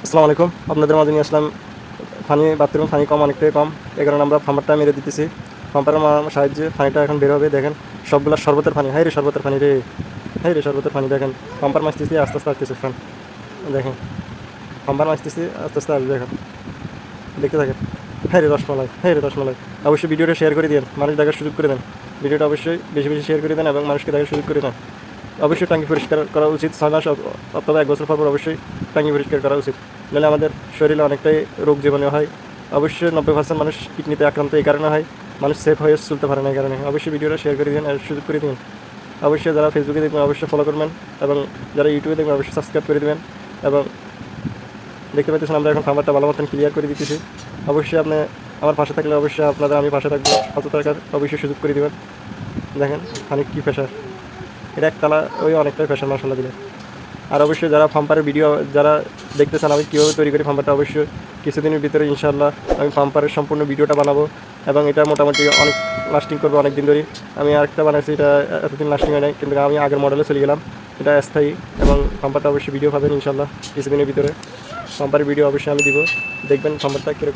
আসসালামু আলাইকুম। আপনাদের মাঝে নিয়ে আসলাম বাথরুম পানি কম, অনেকটাই কম। এই কারণে আমরা পাম্পারটা মেরে দিতেছি। পাম্পারের সাহায্যে পানিটা এখন বের হবে। দেখেন সবগুলা শরবতের পানি। হাই রে শরবতের পানি রে, হাই রে শরবতের পানি। দেখেন পাম্পার মারতেছি, আস্তে আস্তে আসতেছে ফ্যান। দেখেন পাম্পার মারতেছি, আস্তে আস্তে আসবে। দেখেন, দেখতে থাকেন। হাই রে রসমালাই, হাই রে রসমালাই। অবশ্যই ভিডিওটা শেয়ার করে দিন, মানুষ দেখার সুযোগ করে দেন। ভিডিওটা অবশ্যই বেশি বেশি শেয়ার করে দেন এবং মানুষকে দেখার সুযোগ করে দেন। অবশ্যই ট্যাঙ্কি পরিষ্কার করা উচিত। 6 মাস অথবা 1 বছর পর পর অবশ্যই ট্যাঙ্কি পরিষ্কার করা উচিত। নাহলে আমাদের শরীরে অনেকটাই রোগ জীবাণু হয়। অবশ্যই 90% মানুষ কিডনিতে আক্রান্ত এই কারণে হয়। মানুষ সেফ হয়ে চলতে পারে না এই কারণে। অবশ্যই ভিডিওটা শেয়ার করে দিন আর সুযোগ করে দিন। অবশ্যই যারা ফেসবুকে দেখবেন অবশ্যই ফলো করবেন এবং যারা ইউটিউবে দেখবেন অবশ্যই সাবস্ক্রাইব করে দেবেন। এবং দেখতে পাচ্ছেন আমরা এখন খাবারটা ভালো মতন ক্লিয়ার করে দিতেছি। অবশ্যই আপনি আমার পাশে থাকলে অবশ্যই আপনাদের আমি পাশে থাকবো। 5 টাকার অবশ্যই সুযোগ করে দেবেন। দেখেন অনেক কী প্রেশার, এটা একতলা ওই অনেকটাই প্রেশার মশলা দিলে। আর অবশ্যই যারা পাম্পারের ভিডিও যারা দেখতেছেন আমি কীভাবে তৈরি করি পাম্পারটা, অবশ্যই কিছুদিনের ভিতরে ইনশাআল্লাহ আমি পাম্পারের সম্পূর্ণ ভিডিওটা বানাবো এবং এটা মোটামুটি অনেক লাস্টিং করবে অনেক দিন ধরে। আমি আরেকটা বানাইছি, এটা এতদিন লাস্টিং হয় নাই, কিন্তু আমি আগের মডেলে চলে গেলাম। এটা স্থায়ী এবং পাম্পারটা অবশ্যই ভিডিও পাবেন ইনশাআল্লাহ কিছুদিনের ভিতরে। পাম্পারের ভিডিও অবশ্যই আমি দিব, দেখবেন পাম্পারটা কীরকম।